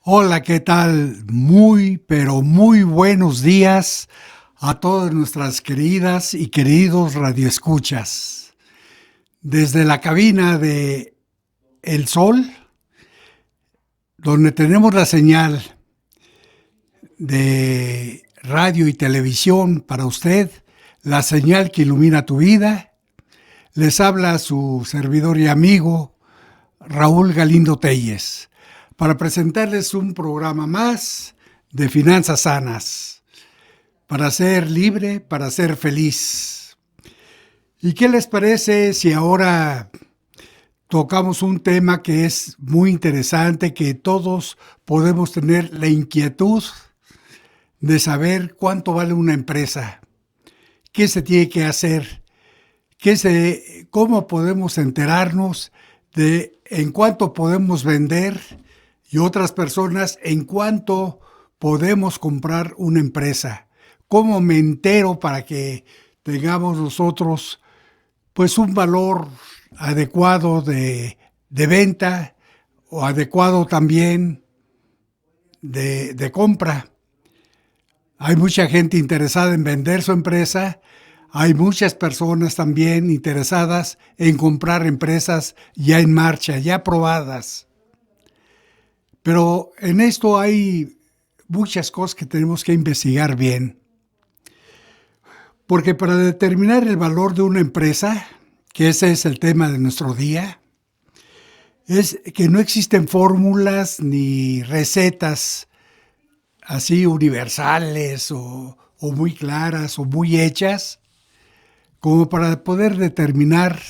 Hola, ¿qué tal? Muy, pero muy buenos días a todas nuestras queridas y queridos radioescuchas. Desde la cabina de El Sol, donde tenemos la señal de radio y televisión para usted, la señal que ilumina tu vida, les habla su servidor y amigo Raúl Galindo Telles, para presentarles un programa más de Finanzas Sanas, para ser libre, para ser feliz. ¿Y qué les parece si ahora tocamos un tema que es muy interesante, que todos podemos tener la inquietud de saber cuánto vale una empresa, qué se tiene que hacer, cómo podemos enterarnos de en cuánto podemos vender y otras personas en cuánto podemos comprar una empresa? ¿Cómo me entero para que tengamos nosotros pues un valor adecuado de venta o adecuado también de compra? Hay mucha gente interesada en vender su empresa. Hay muchas personas también interesadas en comprar empresas ya en marcha, ya probadas. Pero en esto hay muchas cosas que tenemos que investigar bien. Porque para determinar el valor de una empresa, que ese es el tema de nuestro día, es que no existen fórmulas ni recetas así universales o muy claras o muy hechas como para poder determinar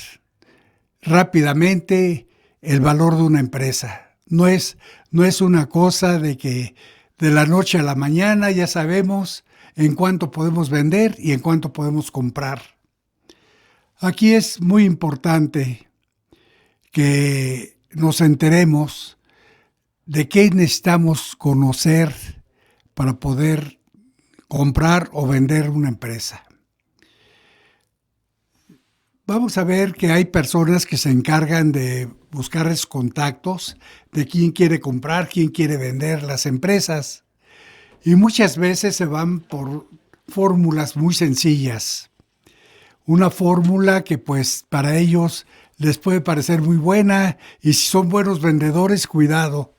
rápidamente el valor de una empresa. No es una cosa de que de la noche a la mañana ya sabemos en cuánto podemos vender y en cuánto podemos comprar. Aquí es muy importante que nos enteremos de qué necesitamos conocer para poder comprar o vender una empresa. Vamos a ver que hay personas que se encargan de buscar esos contactos de quién quiere comprar, quién quiere vender las empresas. Y muchas veces se van por fórmulas muy sencillas. Una fórmula que pues para ellos les puede parecer muy buena, y si son buenos vendedores, cuidado,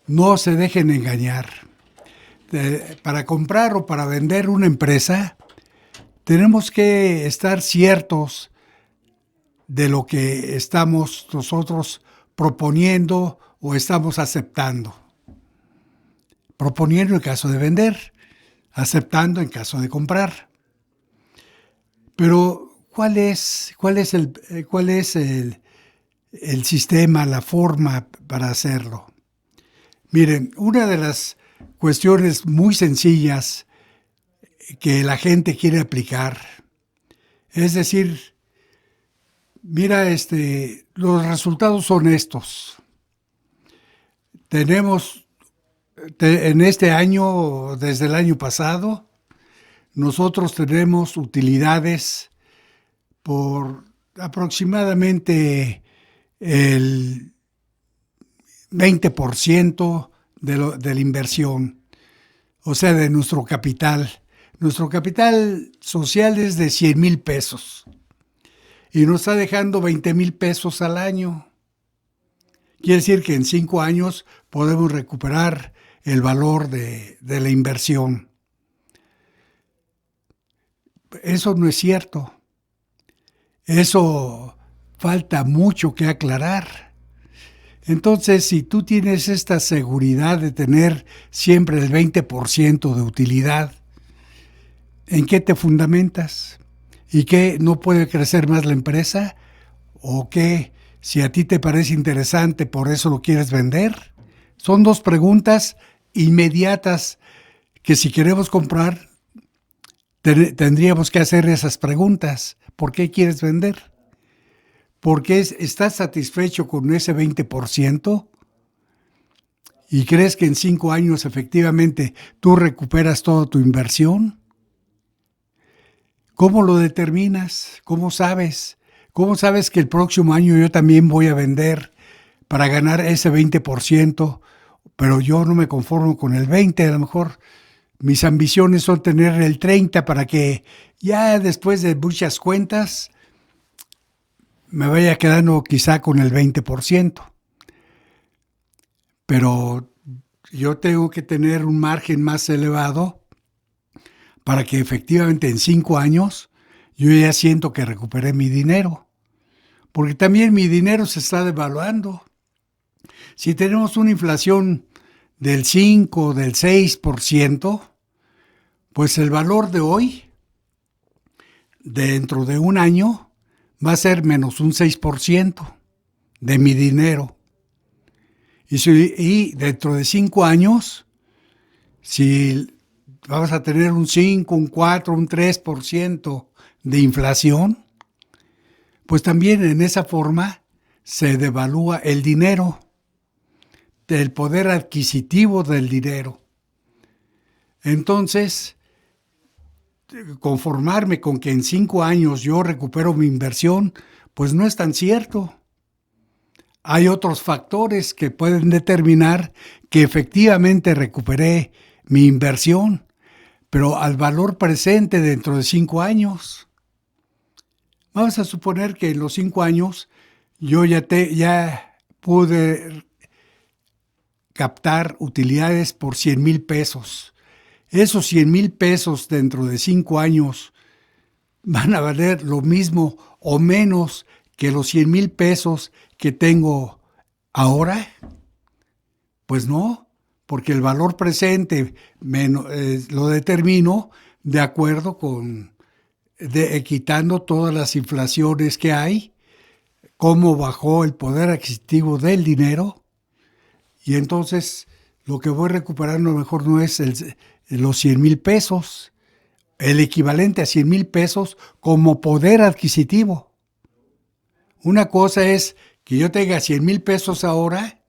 no se dejen engañar. Para comprar o para vender una empresa, tenemos que estar ciertos de lo que estamos nosotros proponiendo o estamos aceptando. Proponiendo en caso de vender, aceptando en caso de comprar. Pero, ¿cuál es el sistema, la forma para hacerlo? Miren, una de las cuestiones muy sencillas que la gente quiere aplicar es decir, mira, los resultados son estos. Tenemos en este año, desde el año pasado, nosotros tenemos utilidades por aproximadamente el 20% de la inversión, o sea, de nuestro capital. Nuestro capital social es de 100,000 pesos y nos está dejando 20,000 pesos al año. Quiere decir que en 5 años podemos recuperar el valor de la inversión. Eso no es cierto. Eso falta mucho que aclarar. Entonces, si tú tienes esta seguridad de tener siempre el 20% de utilidad, ¿en qué te fundamentas? ¿Y qué, no puede crecer más la empresa? ¿O qué, si a ti te parece interesante, por eso lo quieres vender? Son dos preguntas inmediatas que si queremos comprar, tendríamos que hacer esas preguntas. ¿Por qué quieres vender? ¿Por qué estás satisfecho con ese 20%? ¿Y crees que en 5 años efectivamente tú recuperas toda tu inversión? ¿Cómo lo determinas? ¿Cómo sabes? ¿Cómo sabes que el próximo año yo también voy a vender para ganar ese 20%, pero yo no me conformo con el 20, a lo mejor mis ambiciones son tener el 30 para que ya después de muchas cuentas me vaya quedando quizá con el 20%. Pero yo tengo que tener un margen más elevado para que efectivamente en 5 años yo ya siento que recuperé mi dinero. Porque también mi dinero se está devaluando. Si tenemos una inflación del 5, del 6%, pues el valor de hoy, dentro de un año, va a ser menos un 6% de mi dinero. Y dentro de 5 años, si vamos a tener un 5, un 4, un 3% de inflación, pues también en esa forma se devalúa el dinero, el poder adquisitivo del dinero. Entonces, conformarme con que en 5 años yo recupero mi inversión, pues no es tan cierto. Hay otros factores que pueden determinar que efectivamente recuperé mi inversión, pero al valor presente dentro de 5 años. Vamos a suponer que en los 5 años yo ya pude captar utilidades por 100,000 pesos. Esos 100,000 pesos dentro de 5 años van a valer lo mismo o menos que los 100,000 pesos que tengo ahora. Pues no, porque el valor presente lo determino de acuerdo con, quitando todas las inflaciones que hay, cómo bajó el poder adquisitivo del dinero, y entonces lo que voy recuperando a lo mejor no es los 100,000 pesos, el equivalente a 100,000 pesos como poder adquisitivo. Una cosa es que yo tenga 100,000 pesos ahora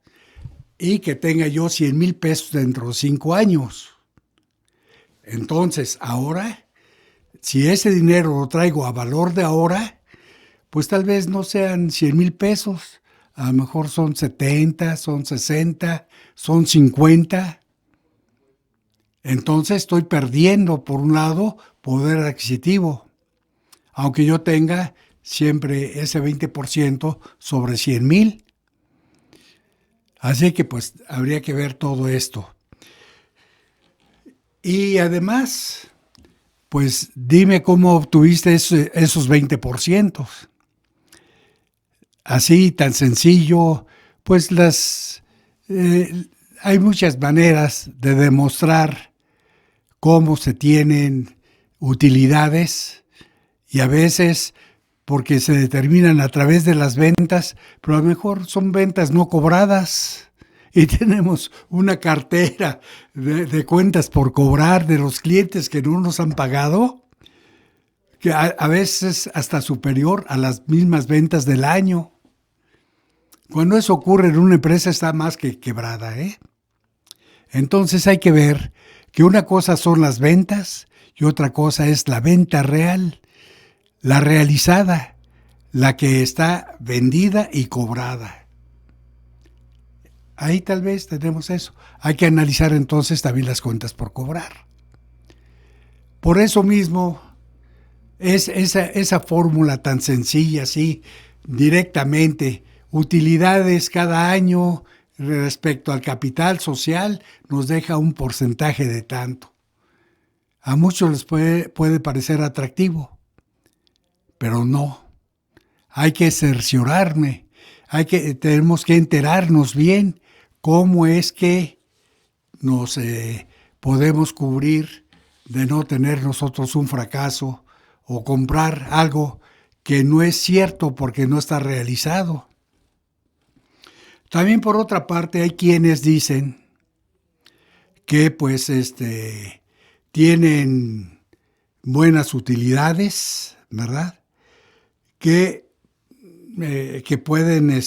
y que tenga yo 100,000 pesos dentro de 5 años. Entonces, ahora, si ese dinero lo traigo a valor de ahora, pues tal vez no sean 100,000 pesos, a lo mejor son 70, son 60, son 50. Entonces estoy perdiendo, por un lado, poder adquisitivo, aunque yo tenga siempre ese 20% sobre 100,000. Así que pues habría que ver todo esto. Y además, pues dime cómo obtuviste esos 20%. Así, tan sencillo, pues hay muchas maneras de demostrar cómo se tienen utilidades, y a veces porque se determinan a través de las ventas, pero a lo mejor son ventas no cobradas y tenemos una cartera de cuentas por cobrar de los clientes que no nos han pagado, que a veces hasta superior a las mismas ventas del año. Cuando eso ocurre en una empresa está más que quebrada, ¿eh? Entonces hay que ver que una cosa son las ventas y otra cosa es la venta real, la realizada, la que está vendida y cobrada. Ahí tal vez tenemos eso. Hay que analizar entonces también las cuentas por cobrar. Por eso mismo es esa fórmula tan sencilla, así, directamente, utilidades cada año respecto al capital social, nos deja un porcentaje de tanto. A muchos les puede parecer atractivo, pero no. Hay que cerciorarme, tenemos que enterarnos bien cómo es que nos podemos cubrir de no tener nosotros un fracaso o comprar algo que no es cierto porque no está realizado. También por otra parte hay quienes dicen que pues tienen buenas utilidades, ¿verdad? Que pueden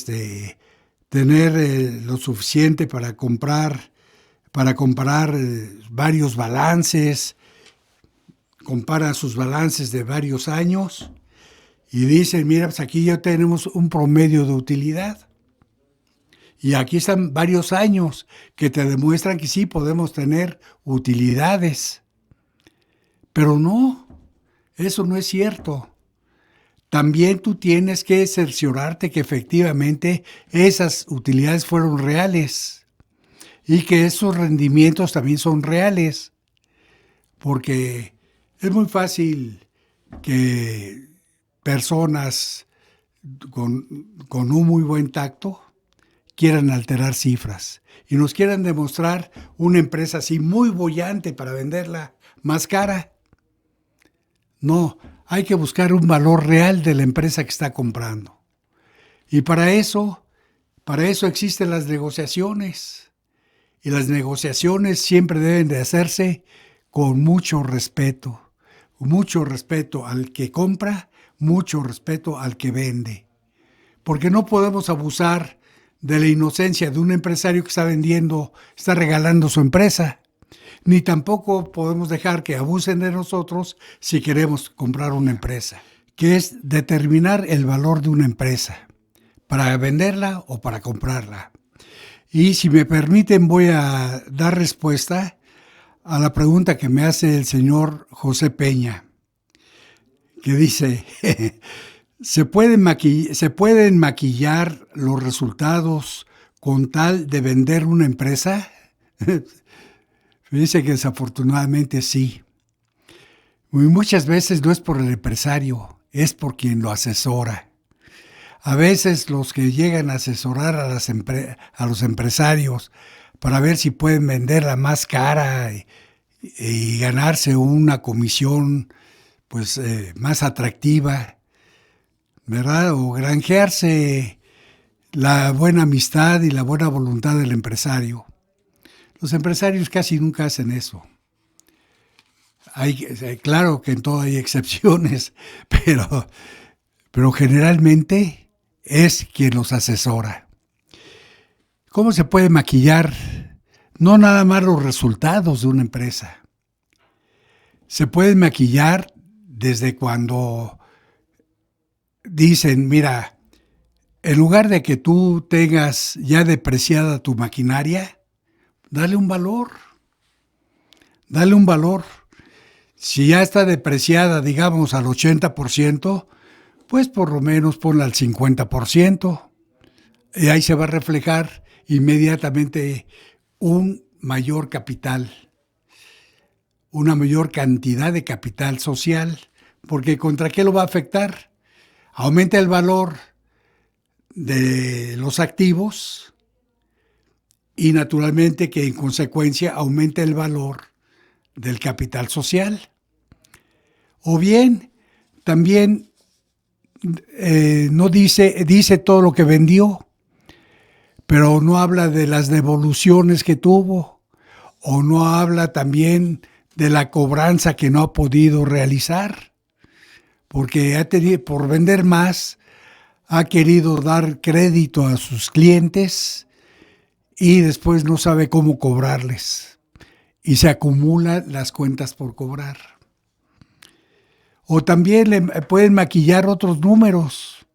tener lo suficiente para comparar varios balances, comparan sus balances de varios años y dicen, mira, pues aquí ya tenemos un promedio de utilidad. Y aquí están varios años que te demuestran que sí podemos tener utilidades. Pero no, eso no es cierto. También tú tienes que cerciorarte que efectivamente esas utilidades fueron reales y que esos rendimientos también son reales. Porque es muy fácil que personas con un muy buen tacto quieran alterar cifras y nos quieran demostrar una empresa así muy boyante para venderla más cara. No, hay que buscar un valor real de la empresa que está comprando. Y para eso existen las negociaciones. Y las negociaciones siempre deben de hacerse con mucho respeto al que compra, mucho respeto al que vende. Porque no podemos abusar de la inocencia de un empresario que está vendiendo, está regalando su empresa. Ni tampoco podemos dejar que abusen de nosotros si queremos comprar una empresa, que es determinar el valor de una empresa, para venderla o para comprarla. Y si me permiten, voy a dar respuesta a la pregunta que me hace el señor José Peña, que dice, ¿se pueden maquillar los resultados con tal de vender una empresa? Dice que desafortunadamente sí. Y muchas veces no es por el empresario, es por quien lo asesora. A veces los que llegan a asesorar a los empresarios para ver si pueden venderla más cara y ganarse una comisión pues más atractiva, ¿verdad? O granjearse la buena amistad y la buena voluntad del empresario. Los empresarios casi nunca hacen eso. Claro que en todo hay excepciones, pero generalmente es quien los asesora. ¿Cómo se puede maquillar? No nada más los resultados de una empresa. Se pueden maquillar desde cuando dicen, mira, en lugar de que tú tengas ya depreciada tu maquinaria, dale un valor. Dale un valor. Si ya está depreciada, digamos, al 80%, pues por lo menos ponla al 50%. Y ahí se va a reflejar inmediatamente un mayor capital, una mayor cantidad de capital social, porque ¿contra qué lo va a afectar? Aumenta el valor de los activos y naturalmente que en consecuencia aumenta el valor del capital social. O bien, también no dice todo lo que vendió, pero no habla de las devoluciones que tuvo, o no habla también de la cobranza que no ha podido realizar, porque por vender más ha querido dar crédito a sus clientes y después no sabe cómo cobrarles y se acumulan las cuentas por cobrar. O también le pueden maquillar otros números.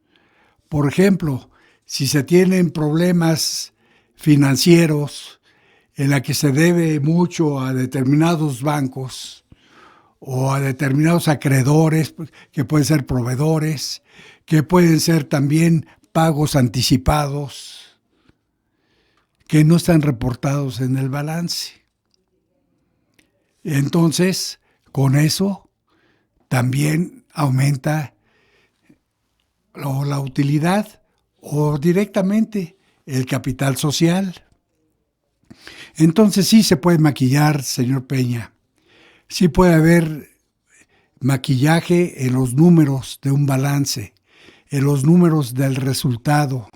Por ejemplo, si se tienen problemas financieros en la que se debe mucho a determinados bancos o a determinados acreedores, que pueden ser proveedores, que pueden ser también pagos anticipados, que no están reportados en el balance. Entonces, con eso también aumenta la utilidad o directamente el capital social. Entonces sí se puede maquillar, señor Peña. Sí puede haber maquillaje en los números de un balance, en los números del resultado.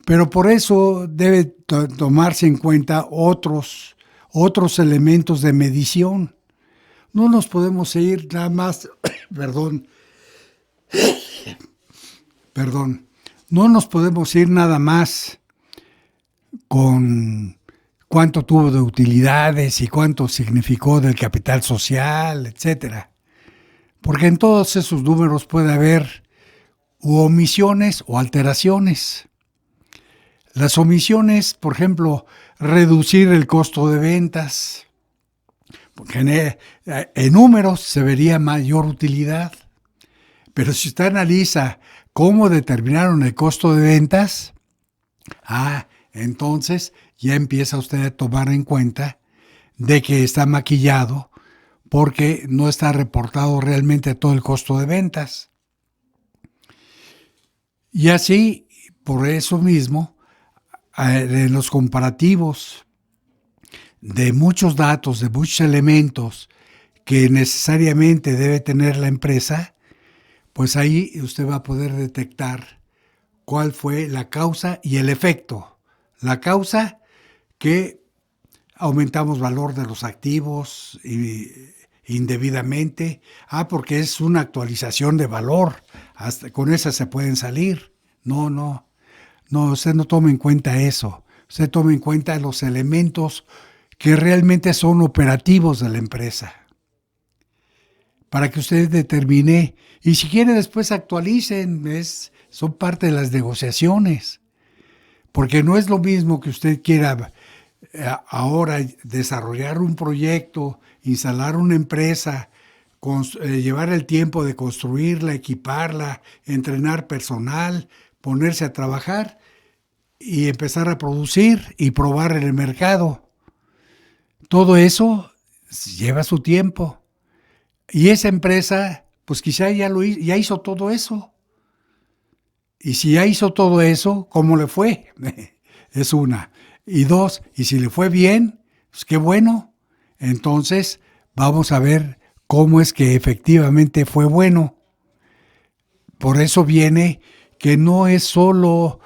Pero por eso debe tomarse en cuenta otros elementos de medición. No nos podemos ir nada más, no nos podemos ir nada más con cuánto tuvo de utilidades y cuánto significó del capital social, etcétera. Porque en todos esos números puede haber omisiones o alteraciones. Las omisiones, por ejemplo, reducir el costo de ventas. Porque en números se vería mayor utilidad. Pero si usted analiza cómo determinaron el costo de ventas, entonces ya empieza usted a tomar en cuenta de que está maquillado porque no está reportado realmente todo el costo de ventas. Y así, por eso mismo, en los comparativos de muchos datos, de muchos elementos que necesariamente debe tener la empresa, pues ahí usted va a poder detectar cuál fue la causa y el efecto. La causa, que aumentamos valor de los activos indebidamente, porque es una actualización de valor, hasta con esa se pueden salir. No, usted no tome en cuenta eso. Usted tome en cuenta los elementos que realmente son operativos de la empresa, para que usted determine, y si quiere después actualicen, son parte de las negociaciones, porque no es lo mismo que usted quiera ahora desarrollar un proyecto, instalar una empresa, llevar el tiempo de construirla, equiparla, entrenar personal, ponerse a trabajar y empezar a producir y probar en el mercado. Todo eso lleva su tiempo. Y esa empresa, pues quizá ya hizo todo eso. Y si ya hizo todo eso, ¿cómo le fue? Es una. Y dos, y si le fue bien, pues qué bueno. Entonces, vamos a ver cómo es que efectivamente fue bueno. Por eso viene que no es solo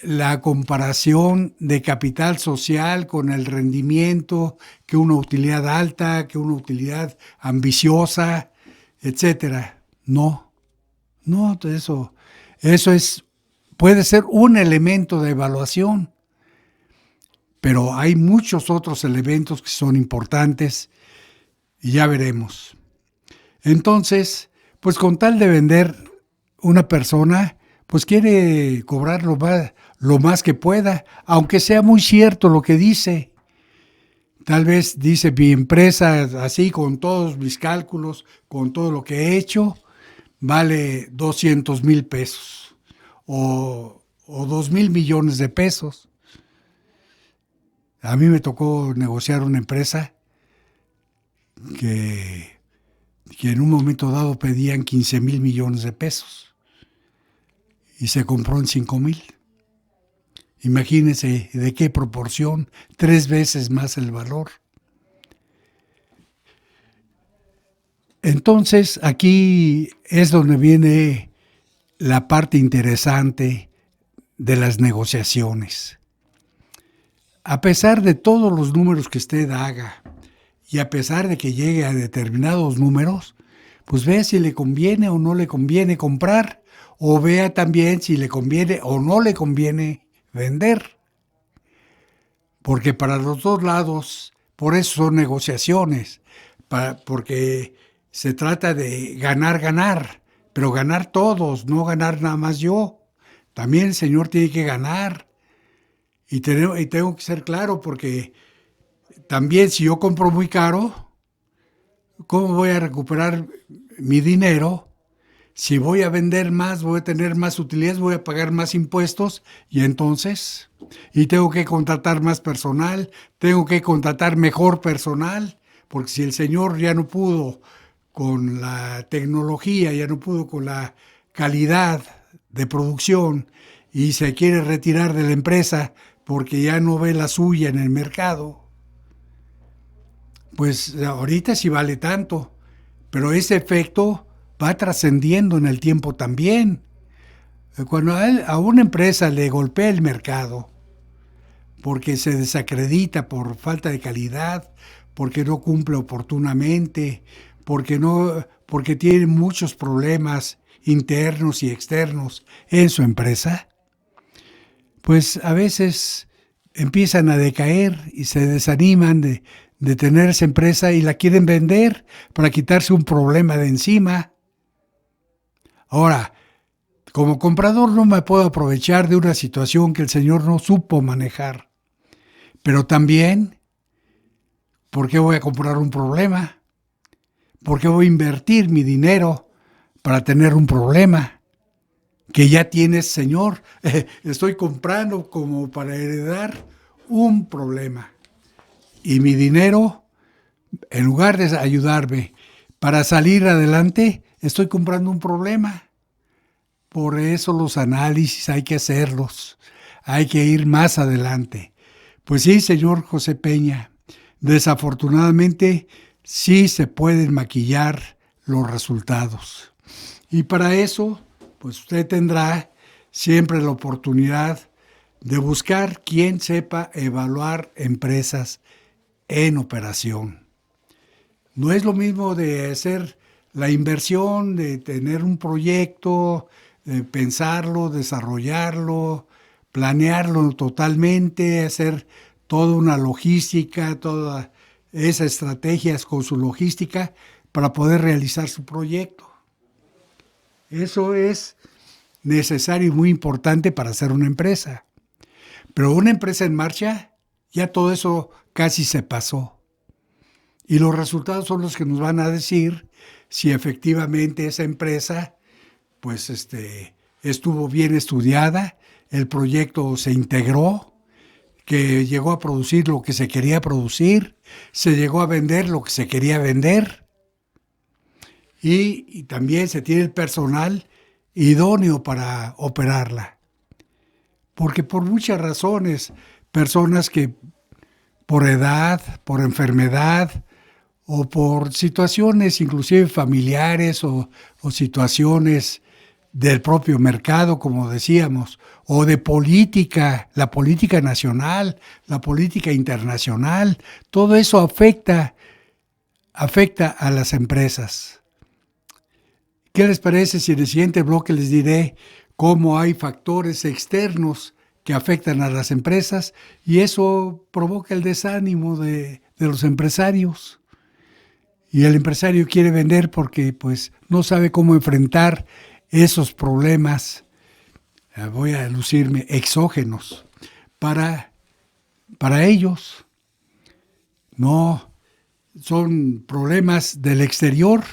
la comparación de capital social con el rendimiento, que una utilidad alta, que una utilidad ambiciosa, etcétera. No, eso puede ser un elemento de evaluación, pero hay muchos otros elementos que son importantes y ya veremos. Entonces, pues con tal de vender, una persona pues quiere cobrar lo más que pueda, aunque sea muy cierto lo que dice. Tal vez dice, mi empresa, así con todos mis cálculos, con todo lo que he hecho, vale 200,000 pesos o 2,000 millones de pesos. A mí me tocó negociar una empresa que en un momento dado pedían 15,000 millones de pesos y se compró en 5,000. Imagínense de qué proporción, 3 veces más el valor. Entonces, aquí es donde viene la parte interesante de las negociaciones. A pesar de todos los números que usted haga y a pesar de que llegue a determinados números, pues vea si le conviene o no le conviene comprar, o vea también si le conviene o no le conviene vender. Porque para los dos lados, por eso son negociaciones, porque se trata de ganar, pero ganar todos, no ganar nada más yo. También el señor tiene que ganar. Y tengo que ser claro, porque también si yo compro muy caro, ¿cómo voy a recuperar mi dinero? Si voy a vender más, voy a tener más utilidades, voy a pagar más impuestos y entonces, y tengo que contratar más personal, tengo que contratar mejor personal, porque si el señor ya no pudo con la tecnología, ya no pudo con la calidad de producción y se quiere retirar de la empresa porque ya no ve la suya en el mercado, pues ahorita sí vale tanto, pero ese efecto va trascendiendo en el tiempo también. Cuando a una empresa le golpea el mercado porque se desacredita por falta de calidad, porque no cumple oportunamente, porque tiene muchos problemas internos y externos en su empresa, pues a veces empiezan a decaer y se desaniman de tener esa empresa y la quieren vender para quitarse un problema de encima. Ahora, Como comprador no me puedo aprovechar de una situación que el señor no supo manejar. Pero también, ¿por qué voy a comprar un problema? ¿Por qué voy a invertir mi dinero para tener un problema que ya tienes, señor? Estoy comprando como para heredar un problema. Y mi dinero, en lugar de ayudarme para salir adelante, estoy comprando un problema. Por eso los análisis hay que hacerlos, hay que ir más adelante. Pues sí, señor José Peña, desafortunadamente sí se pueden maquillar los resultados. Y para eso, pues usted tendrá siempre la oportunidad de buscar quien sepa evaluar empresas en operación. No es lo mismo de hacer la inversión, de tener un proyecto, de pensarlo, desarrollarlo, planearlo totalmente, hacer toda una logística, todas esas estrategias con su logística para poder realizar su proyecto. Eso es necesario y muy importante para hacer una empresa. Pero una empresa en marcha, ya todo eso casi se pasó. Y los resultados son los que nos van a decir si efectivamente esa empresa pues estuvo bien estudiada, el proyecto se integró, que llegó a producir lo que se quería producir, se llegó a vender lo que se quería vender y también se tiene el personal idóneo para operarla. Porque por muchas razones, personas que por edad, por enfermedad, o por situaciones inclusive familiares o situaciones del propio mercado, como decíamos, o de política, la política nacional, la política internacional, todo eso afecta a las empresas. ¿Qué les parece si en el siguiente bloque les diré cómo hay factores externos que afectan a las empresas y eso provoca el desánimo de los empresarios? Y el empresario quiere vender porque pues no sabe cómo enfrentar esos problemas, voy a lucirme, exógenos para ellos. No, son problemas del exterior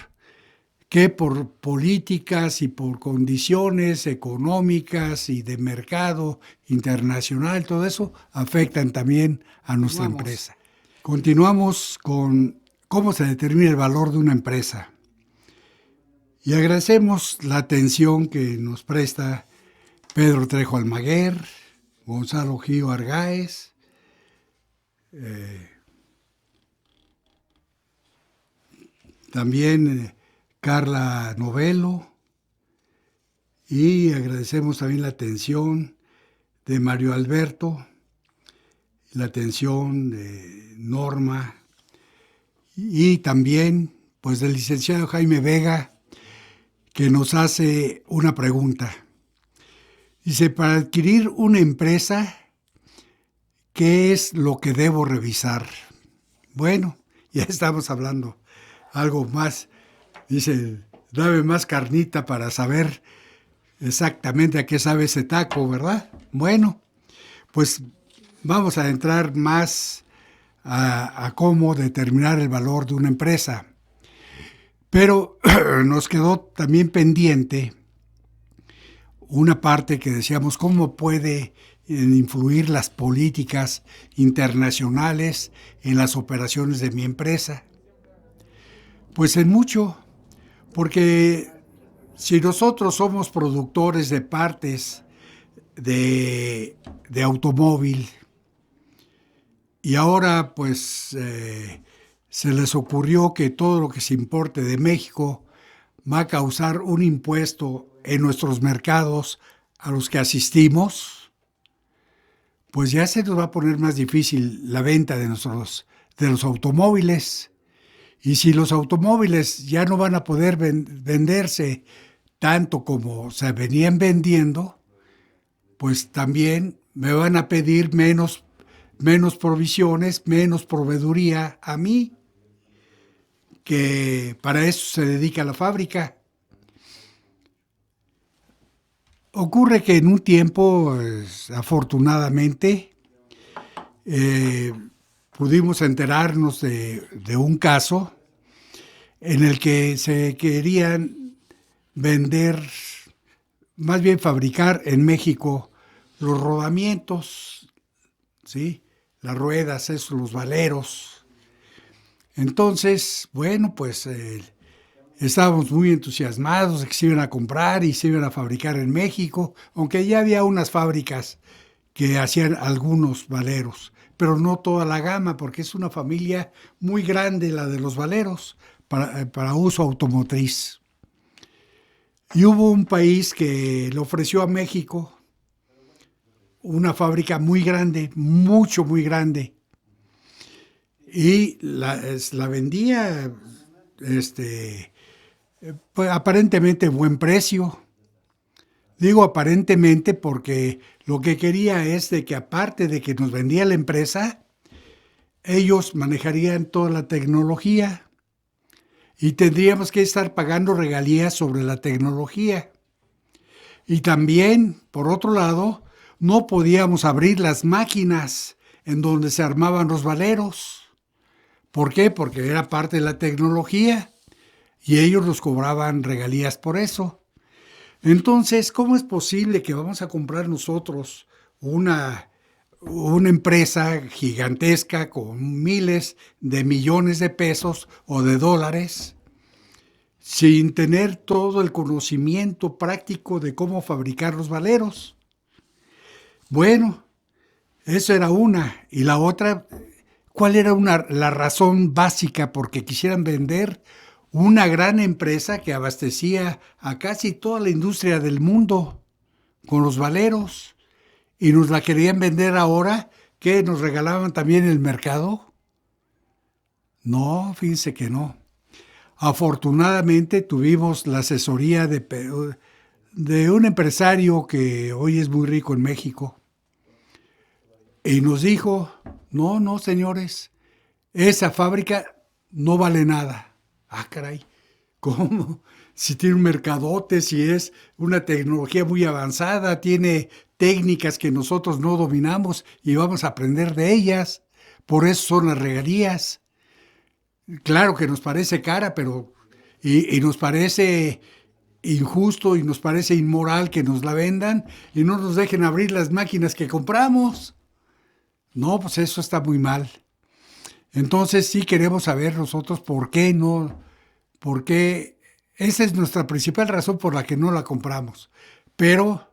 que por políticas y por condiciones económicas y de mercado internacional, todo eso afectan también a nuestra empresa. Continuamos con cómo se determina el valor de una empresa. Y agradecemos la atención que nos presta Pedro Trejo Almaguer, Gonzalo Gio Argáez, también Carla Novelo, y agradecemos también la atención de Mario Alberto, la atención de Norma, y también pues del licenciado Jaime Vega, que nos hace una pregunta. Dice, para adquirir una empresa, ¿qué es lo que debo revisar? Bueno, ya estamos hablando algo más. Dice, dame más carnita para saber exactamente a qué sabe ese taco, ¿verdad? Bueno, pues vamos a entrar más a cómo determinar el valor de una empresa. Pero nos quedó también pendiente una parte que decíamos, ¿cómo puede influir las políticas internacionales en las operaciones de mi empresa? Pues en mucho, porque si nosotros somos productores de partes de automóvil y ahora pues se les ocurrió que todo lo que se importe de México va a causar un impuesto en nuestros mercados a los que asistimos, pues ya se nos va a poner más difícil la venta de los automóviles. Y si los automóviles ya no van a poder venderse tanto como se venían vendiendo, pues también me van a pedir menos provisiones, menos proveeduría a mí, que para eso se dedica la fábrica. ocurre que en un tiempo, afortunadamente, eh, pudimos enterarnos de un caso en el que se querían vender, más bien fabricar en México los rodamientos, ¿sí? Las ruedas, los valeros. Entonces, bueno, pues estábamos muy entusiasmados de que se iban a comprar y se iban a fabricar en México, aunque ya había unas fábricas que hacían algunos valeros, pero no toda la gama, porque es una familia muy grande la de los valeros para uso automotriz. Y hubo un país que le ofreció a México una fábrica muy grande, mucho, muy grande, y la vendía pues, aparentemente buen precio. Digo aparentemente porque lo que quería es de que aparte de que nos vendía la empresa, ellos manejarían toda la tecnología y tendríamos que estar pagando regalías sobre la tecnología. Y también, por otro lado, no podíamos abrir las máquinas en donde se armaban los valeros. ¿Por qué? Porque era parte de la tecnología y ellos nos cobraban regalías por eso. Entonces, ¿cómo es posible que vamos a comprar nosotros una empresa gigantesca con miles de millones de pesos o de dólares sin tener todo el conocimiento práctico de cómo fabricar los valeros? Bueno, eso era una. Y la otra, ¿cuál era la razón básica por que quisieran vender una gran empresa que abastecía a casi toda la industria del mundo con los valeros y nos la querían vender ahora que nos regalaban también el mercado? No, fíjense que no. Afortunadamente tuvimos la asesoría de un empresario que hoy es muy rico en México y nos dijo, no, no, señores, esa fábrica no vale nada. Ah, caray, ¿cómo? Si tiene un mercadote, si es una tecnología muy avanzada, tiene técnicas que nosotros no dominamos y vamos a aprender de ellas. Por eso son las regalías. Claro que nos parece cara, pero y nos parece injusto y nos parece inmoral que nos la vendan y no nos dejen abrir las máquinas que compramos. No, pues eso está muy mal. Entonces sí queremos saber nosotros por qué no, por qué esa es nuestra principal razón por la que no la compramos. Pero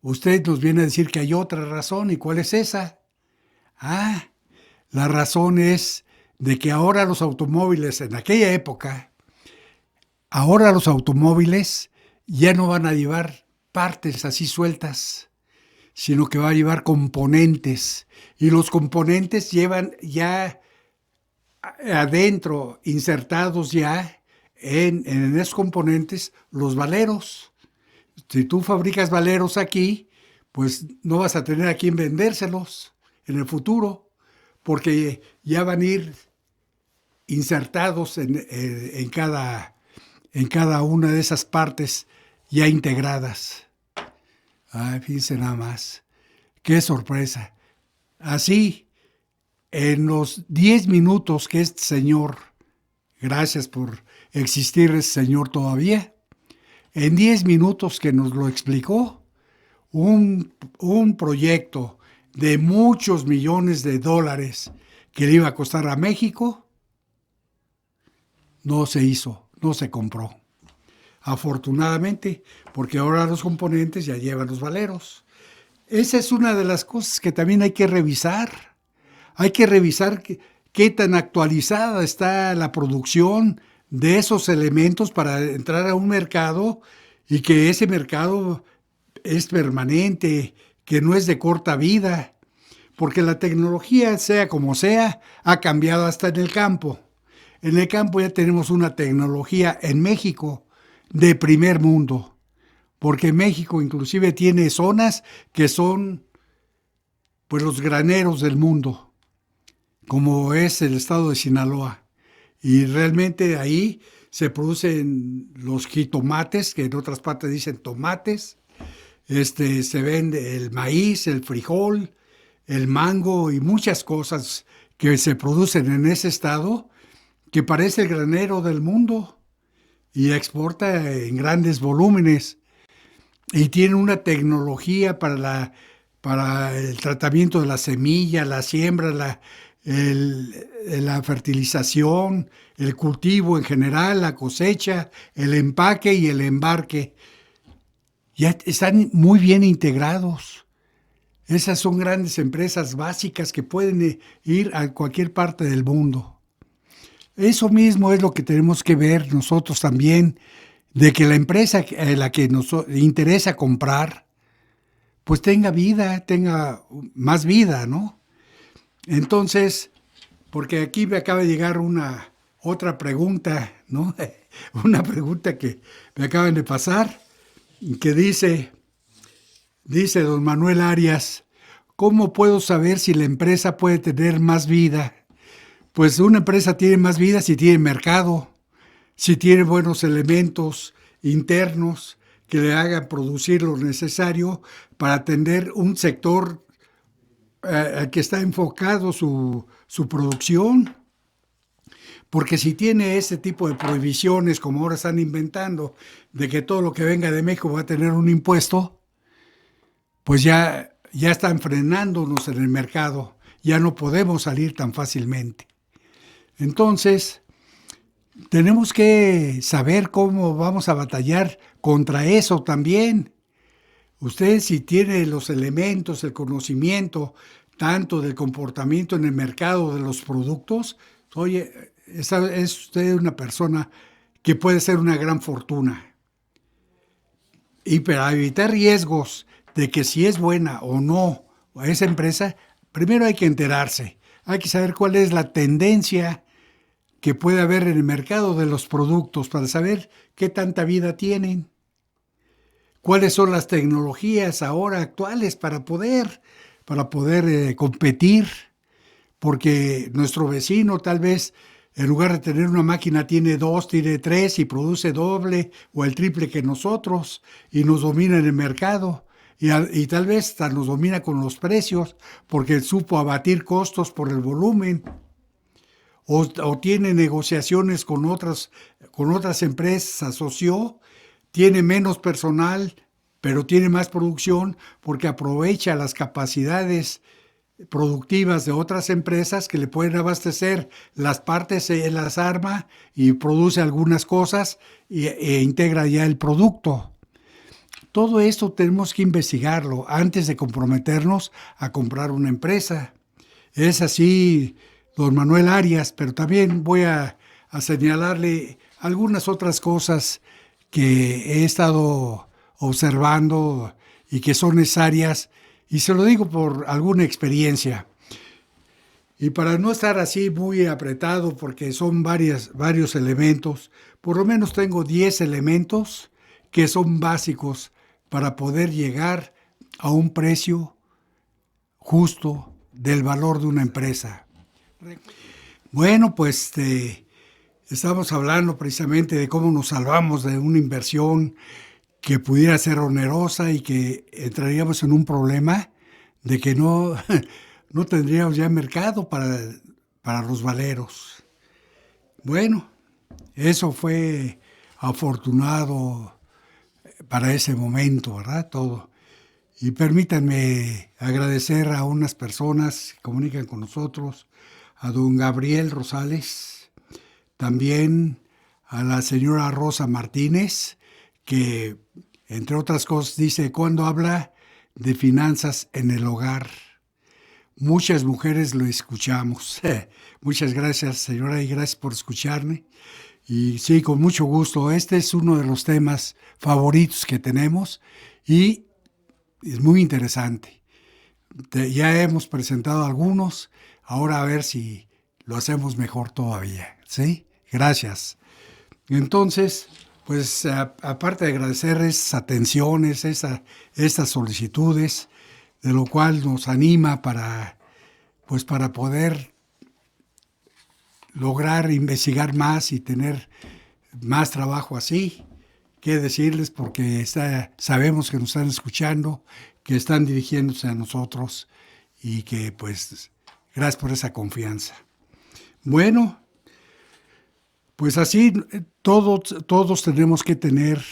usted nos viene a decir que hay otra razón, ¿y cuál es esa? Ah, la razón es de que ahora los automóviles, en aquella época, ahora los automóviles ya no van a llevar partes así sueltas, sino que va a llevar componentes. Y los componentes llevan ya adentro, insertados ya en esos componentes, los valeros. Si tú fabricas valeros aquí, pues no vas a tener a quién vendérselos en el futuro, porque ya van a ir insertados en cada una de esas partes ya integradas. Ay, fíjense nada más. Qué sorpresa. Así, en los 10 minutos que este señor, gracias por existir ese señor todavía, en 10 minutos que nos lo explicó, un proyecto de muchos millones de dólares que le iba a costar a México, no se hizo, no se compró. Afortunadamente, porque ahora los componentes ya llevan los valeros. Esa es una de las cosas que también hay que revisar. Hay que revisar qué tan actualizada está la producción de esos elementos para entrar a un mercado y que ese mercado es permanente, que no es de corta vida, porque la tecnología, sea como sea, ha cambiado hasta en el campo. En el campo ya tenemos una tecnología en México de primer mundo, porque México inclusive tiene zonas que son pues los graneros del mundo, como es el estado de Sinaloa. Y realmente ahí se producen los jitomates, que en otras partes dicen tomates, se vende el maíz, el frijol, el mango y muchas cosas que se producen en ese estado, que parece el granero del mundo y exporta en grandes volúmenes y tiene una tecnología para el tratamiento de la semilla, la siembra, la fertilización, el cultivo en general, la cosecha, el empaque y el embarque. Ya están muy bien integrados. Esas son grandes empresas básicas que pueden ir a cualquier parte del mundo. Eso mismo es lo que tenemos que ver nosotros también, de que la empresa a la que nos interesa comprar, pues tenga vida, tenga más vida, ¿no? Entonces, porque aquí me acaba de llegar una otra pregunta, ¿no? Una pregunta que me acaban de pasar, que dice don Manuel Arias, ¿cómo puedo saber si la empresa puede tener más vida? Pues una empresa tiene más vida si tiene mercado, si tiene buenos elementos internos que le hagan producir lo necesario para atender un sector al que está enfocado su producción. Porque si tiene ese tipo de prohibiciones, como ahora están inventando, de que todo lo que venga de México va a tener un impuesto, pues ya están frenándonos en el mercado, ya no podemos salir tan fácilmente. Entonces, tenemos que saber cómo vamos a batallar contra eso también. Usted, si tiene los elementos, el conocimiento, tanto del comportamiento en el mercado de los productos, oye, es usted una persona que puede ser una gran fortuna. Y para evitar riesgos de que si es buena o no esa empresa, primero hay que enterarse, hay que saber cuál es la tendencia que puede haber en el mercado de los productos para saber qué tanta vida tienen, cuáles son las tecnologías ahora actuales para poder competir, porque nuestro vecino tal vez en lugar de tener una máquina tiene 2, tiene 3 y produce doble o el triple que nosotros y nos domina en el mercado y tal vez hasta nos domina con los precios porque supo abatir costos por el volumen o tiene negociaciones con otras empresas, asoció, tiene menos personal pero tiene más producción porque aprovecha las capacidades productivas de otras empresas que le pueden abastecer las partes, se las arma y produce algunas cosas e integra ya el producto. Todo esto tenemos que investigarlo antes de comprometernos a comprar una empresa. Es así, don Manuel Arias, pero también voy a señalarle algunas otras cosas que he estado observando y que son necesarias, y se lo digo por alguna experiencia. Y para no estar así muy apretado, porque son varios elementos, por lo menos tengo 10 elementos que son básicos para poder llegar a un precio justo del valor de una empresa. Bueno, pues estamos hablando precisamente de cómo nos salvamos de una inversión que pudiera ser onerosa y que entraríamos en un problema de que no tendríamos ya mercado para los valeros. Bueno, eso fue afortunado para ese momento, ¿verdad? Todo. Y permítanme agradecer a unas personas que comunican con nosotros, a don Gabriel Rosales, también a la señora Rosa Martínez, que entre otras cosas dice, cuando habla de finanzas en el hogar, muchas mujeres lo escuchamos. Muchas gracias, señora, y gracias por escucharme. Y sí, con mucho gusto. Este es uno de los temas favoritos que tenemos y es muy interesante. Ya hemos presentado algunos, ahora a ver si lo hacemos mejor todavía. ¿Sí? Gracias. Entonces, pues aparte de agradecer esas atenciones, estas solicitudes, de lo cual nos anima para poder lograr investigar más y tener más trabajo así, qué decirles porque sabemos que nos están escuchando, que están dirigiéndose a nosotros y que pues gracias por esa confianza. Bueno, pues así todos tenemos que tener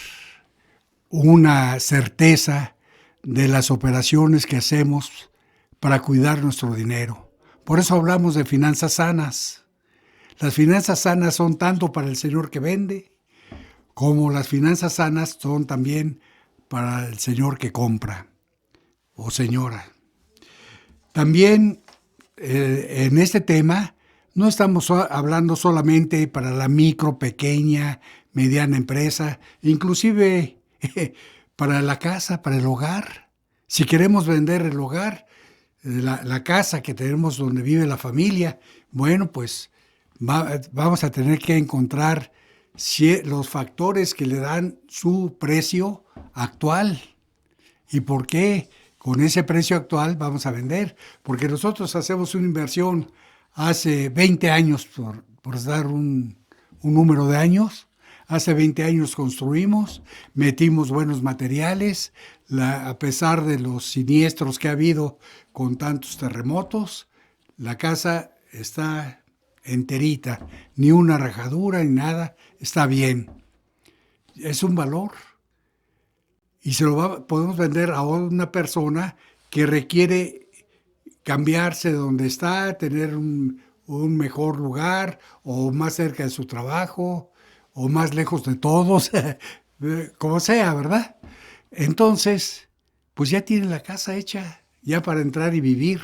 una certeza de las operaciones que hacemos para cuidar nuestro dinero. Por eso hablamos de finanzas sanas. Las finanzas sanas son tanto para el señor que vende, como las finanzas sanas son también para el señor que compra o señora. También en este tema no estamos hablando solamente para la micro, pequeña, mediana empresa, inclusive para la casa, para el hogar. Si queremos vender el hogar, la casa que tenemos donde vive la familia, bueno, pues vamos a tener que encontrar los factores que le dan su precio actual. ¿Y por qué con ese precio actual vamos a vender? Porque nosotros hacemos una inversión hace 20 años, por dar un número de años. Hace 20 años construimos, metimos buenos materiales, a pesar de los siniestros que ha habido con tantos terremotos, la casa está enterita, ni una rajadura ni nada, está bien. Es un valor. Y podemos vender a una persona que requiere cambiarse de donde está, tener un mejor lugar, o más cerca de su trabajo, o más lejos de todos, como sea, ¿verdad? Entonces, pues ya tiene la casa hecha, ya para entrar y vivir.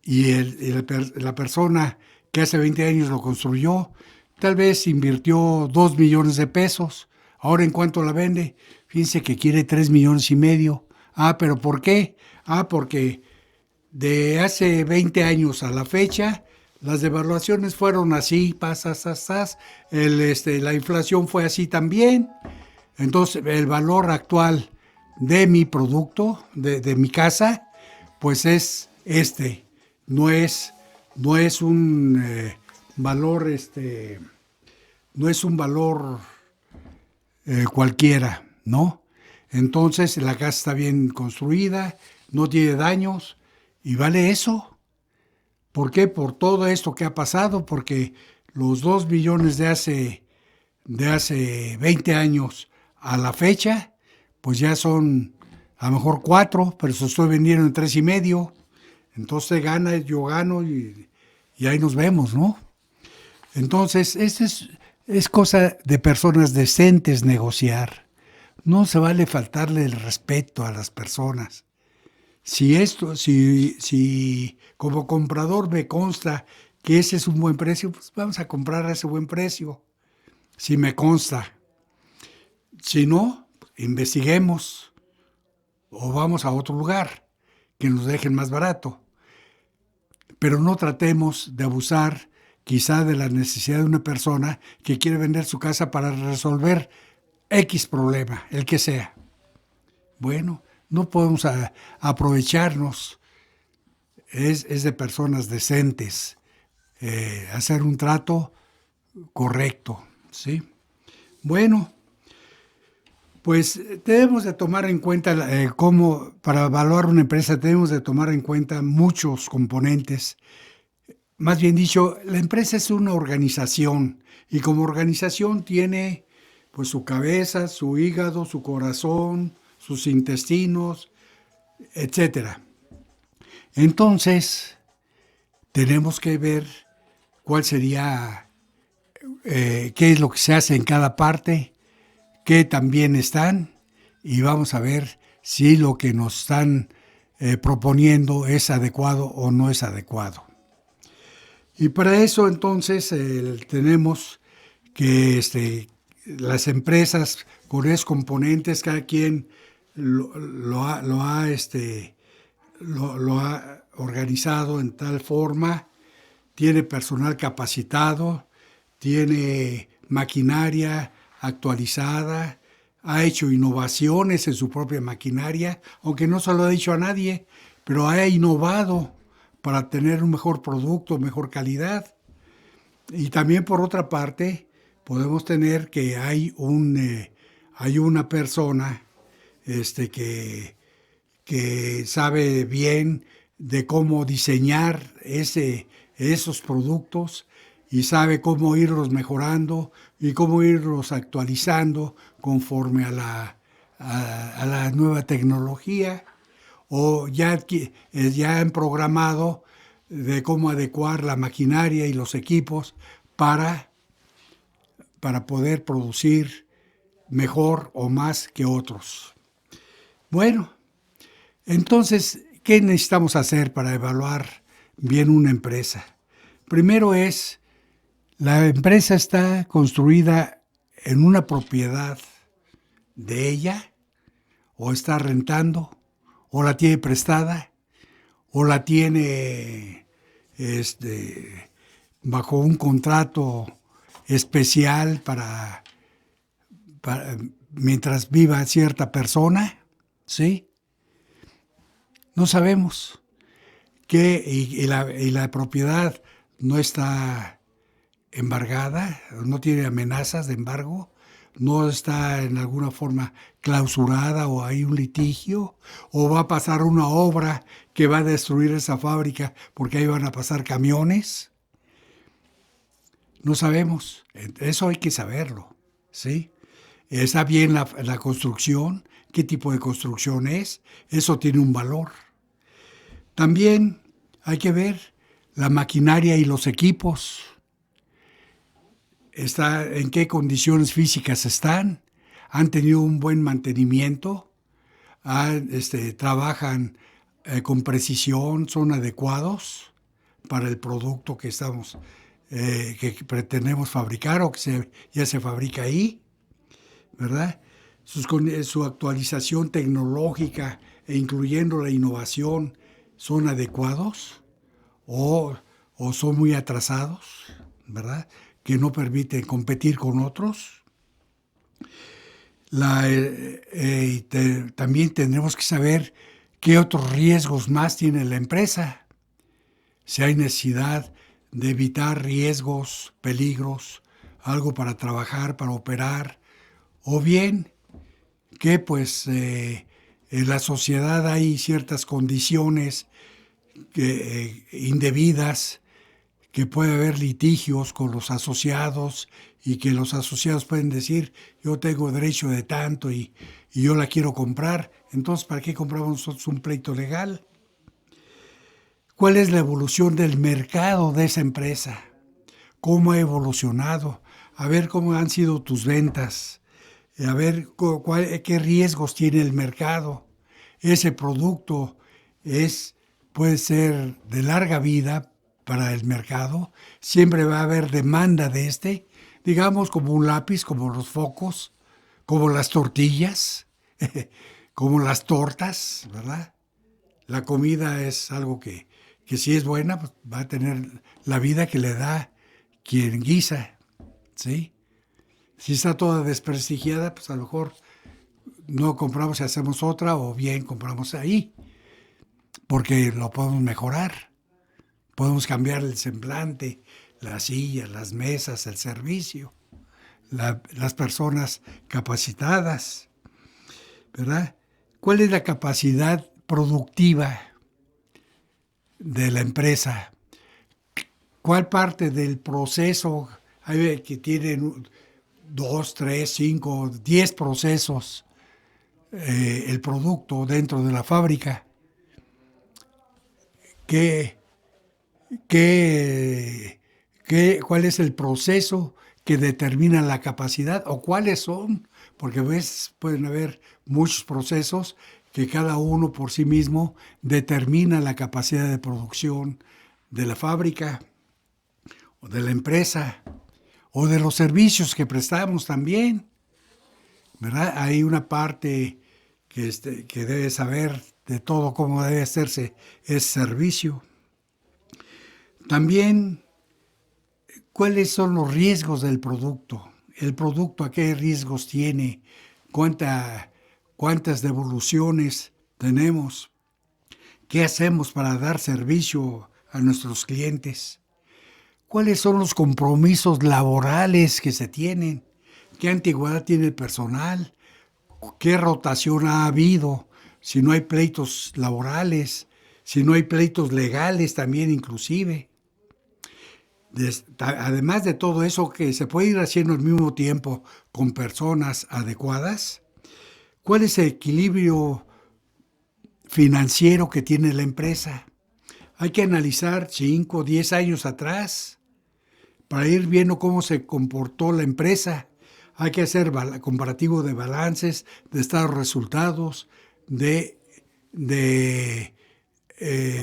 Y la persona que hace 20 años lo construyó, tal vez invirtió 2 millones de pesos. Ahora, ¿en cuánto la vende? Fíjense que quiere 3 millones y medio. Ah, ¿pero por qué? Ah, porque de hace 20 años a la fecha, las devaluaciones fueron así, la inflación fue así también. Entonces, el valor actual de mi producto, de mi casa, pues es no es un valor, no es un valor cualquiera, ¿no? Entonces, la casa está bien construida, no tiene daños y vale eso. ¿Por qué? Por todo esto que ha pasado, porque los 2 millones de hace 20 años a la fecha, pues ya son a lo mejor 4, pero se estoy vendiendo en 3,5. Entonces gana, yo gano y ahí nos vemos, ¿no? Entonces, es cosa de personas decentes negociar. No se vale faltarle el respeto a las personas. Si como comprador me consta que ese es un buen precio, pues vamos a comprar a ese buen precio. Si me consta. Si no, investiguemos o vamos a otro lugar que nos dejen más barato. Pero no tratemos de abusar quizá de la necesidad de una persona que quiere vender su casa para resolver X problema, el que sea. Bueno, no podemos aprovecharnos. Es de personas decentes. Hacer un trato correcto, ¿sí? Bueno, pues debemos de tomar en cuenta para evaluar una empresa tenemos de tomar en cuenta muchos componentes. Más bien dicho, la empresa es una organización y como organización tiene pues su cabeza, su hígado, su corazón, sus intestinos, etcétera. Entonces, tenemos que ver cuál sería, qué es lo que se hace en cada parte, qué también están, y vamos a ver si lo que nos están proponiendo es adecuado o no es adecuado. Y para eso entonces tenemos que las empresas con esos componentes, cada quien lo ha organizado en tal forma, tiene personal capacitado, tiene maquinaria actualizada, ha hecho innovaciones en su propia maquinaria, aunque no se lo ha dicho a nadie, pero ha innovado para tener un mejor producto, mejor calidad. Y también por otra parte, podemos tener que hay una persona que sabe bien de cómo diseñar esos productos y sabe cómo irlos mejorando y cómo irlos actualizando conforme a la nueva tecnología, o ya han programado de cómo adecuar la maquinaria y los equipos para poder producir mejor o más que otros. Bueno, entonces, ¿qué necesitamos hacer para evaluar bien una empresa? Primero la empresa está construida en una propiedad de ella, o está rentando, o la tiene prestada, o la tiene bajo un contrato especial para mientras viva cierta persona, ¿sí? No sabemos y la propiedad no está embargada, no tiene amenazas de embargo, no está en alguna forma clausurada o hay un litigio, o va a pasar una obra que va a destruir esa fábrica porque ahí van a pasar camiones. No sabemos, eso hay que saberlo, ¿sí? ¿Está bien la construcción? ¿Qué tipo de construcción es? Eso tiene un valor. También hay que ver la maquinaria y los equipos. ¿En qué condiciones físicas están? ¿Han tenido un buen mantenimiento? ¿Trabajan con precisión? ¿Son adecuados para el producto que que pretendemos fabricar o que ya se fabrica ahí? ¿Verdad? Su actualización tecnológica e incluyendo la innovación, ¿son adecuados o son muy atrasados? ¿Verdad? Que no permiten competir con otros. También tendremos que saber qué otros riesgos más tiene la empresa. Si hay necesidad de evitar riesgos, peligros, algo para trabajar, para operar, o bien que pues en la sociedad hay ciertas condiciones indebidas, que puede haber litigios con los asociados y que los asociados pueden decir, yo tengo derecho de tanto y yo la quiero comprar, entonces ¿para qué compramos nosotros un pleito legal? ¿Cuál es la evolución del mercado de esa empresa? ¿Cómo ha evolucionado? A ver cómo han sido tus ventas, a ver qué riesgos tiene el mercado. Ese producto puede ser de larga vida para el mercado, siempre va a haber demanda de digamos como un lápiz, como los focos, como las tortillas, como las tortas, ¿verdad? La comida es algo que si es buena, pues va a tener la vida que le da quien guisa, ¿sí? Si está toda desprestigiada, pues a lo mejor no compramos y hacemos otra, o bien compramos ahí, porque lo podemos mejorar. Podemos cambiar el semblante, las sillas, las mesas, el servicio, las personas capacitadas, ¿verdad? ¿Cuál es la capacidad productiva de la empresa? ¿Cuál parte del proceso? Hay que tienen 2, 3, 5, 10 procesos el producto dentro de la fábrica. ¿Cuál es el proceso que determina la capacidad o cuáles son? Porque a veces pueden haber muchos procesos que cada uno por sí mismo determina la capacidad de producción de la fábrica o de la empresa o de los servicios que prestamos también, ¿verdad? Hay una parte que debe saber de todo cómo debe hacerse ese servicio. También, ¿cuáles son los riesgos del producto? ¿El producto a qué riesgos tiene? ¿Cuántas devoluciones tenemos? ¿Qué hacemos para dar servicio a nuestros clientes? ¿Cuáles son los compromisos laborales que se tienen? ¿Qué antigüedad tiene el personal? ¿Qué rotación ha habido? Si no hay pleitos laborales, si no hay pleitos legales también inclusive. Además de todo eso que se puede ir haciendo al mismo tiempo con personas adecuadas, ¿cuál es el equilibrio financiero que tiene la empresa? Hay que analizar 5 o 10 años atrás para ir viendo cómo se comportó la empresa. Hay que hacer comparativo de balances, de estados de resultados, de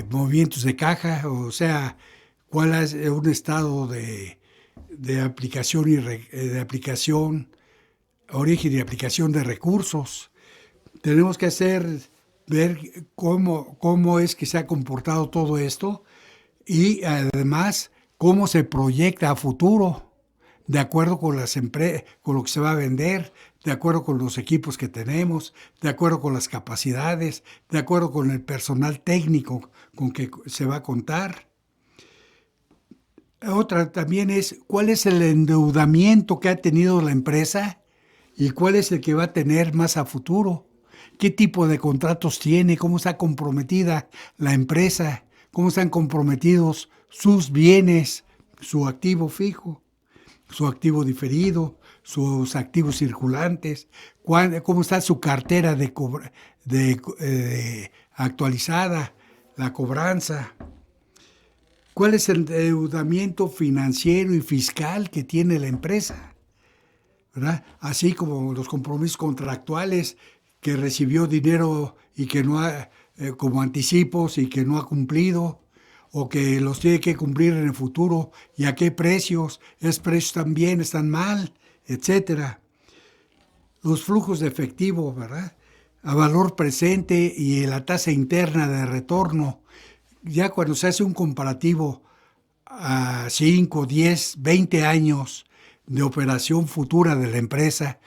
movimientos de caja, o sea, cuál es un estado de aplicación de aplicación, origen y aplicación de recursos. Tenemos que ver cómo es que se ha comportado todo esto y además cómo se proyecta a futuro, de acuerdo con con lo que se va a vender, de acuerdo con los equipos que tenemos, de acuerdo con las capacidades, de acuerdo con el personal técnico con que se va a contar. Otra también es cuál es el endeudamiento que ha tenido la empresa y cuál es el que va a tener más a futuro. ¿Qué tipo de contratos tiene? ¿Cómo está comprometida la empresa? ¿Cómo están comprometidos sus bienes, su activo fijo, su activo diferido, sus activos circulantes? ¿Cómo está su cartera actualizada, la cobranza? ¿Cuál es el endeudamiento financiero y fiscal que tiene la empresa? ¿Verdad? Así como los compromisos contractuales, que recibió dinero y que no ha, como anticipos y que no ha cumplido, o que los tiene que cumplir en el futuro, y a qué precios, ¿es precios están bien, están mal, etcétera? Los flujos de efectivo, ¿verdad? A valor presente y la tasa interna de retorno. Ya cuando se hace un comparativo a 5, 10, 20 años de operación futura de la empresa,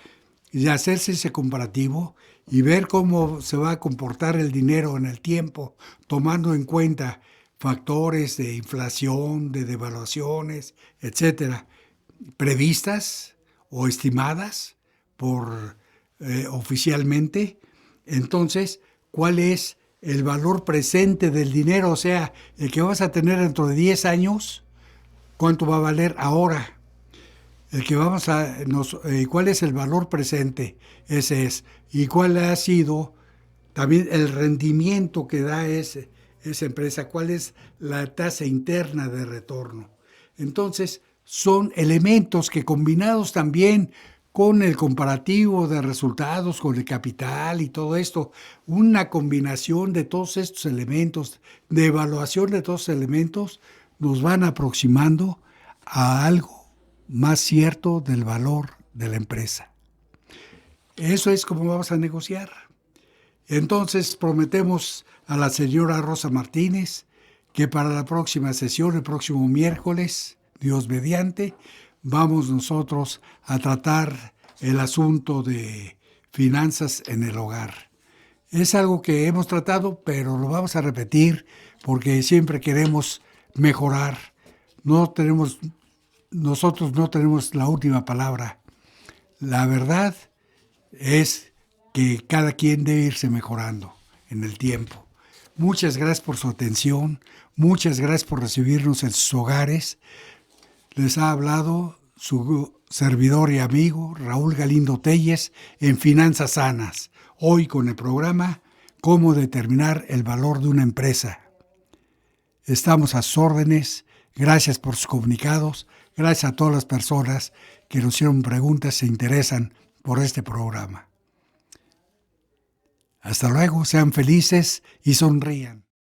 y hacerse ese comparativo y ver cómo se va a comportar el dinero en el tiempo, tomando en cuenta factores de inflación, de devaluaciones, etcétera, previstas o estimadas por oficialmente. Entonces, ¿cuál es el valor presente del dinero? O sea, el que vas a tener dentro de 10 años, ¿cuánto va a valer ahora? El que ¿cuál es el valor presente? Ese es. ¿Y cuál ha sido también el rendimiento que da esa empresa? ¿Cuál es la tasa interna de retorno? Entonces, son elementos que, combinados también con el comparativo de resultados, con el capital y todo esto, una combinación de todos estos elementos, de evaluación de todos estos elementos, nos van aproximando a algo más cierto del valor de la empresa. Eso es como vamos a negociar. Entonces prometemos a la señora Rosa Martínez que para la próxima sesión, el próximo miércoles, Dios mediante, vamos nosotros a tratar el asunto de finanzas en el hogar. Es algo que hemos tratado, pero lo vamos a repetir porque siempre queremos mejorar. Nosotros no tenemos la última palabra. La verdad es que cada quien debe irse mejorando en el tiempo. Muchas gracias por su atención, muchas gracias por recibirnos en sus hogares. Les ha hablado su servidor y amigo Raúl Galindo Telles en Finanzas Sanas, hoy con el programa Cómo determinar el valor de una empresa. Estamos a sus órdenes. Gracias por sus comunicados. Gracias a todas las personas que nos hicieron preguntas, se interesan por este programa. Hasta luego, sean felices y sonrían.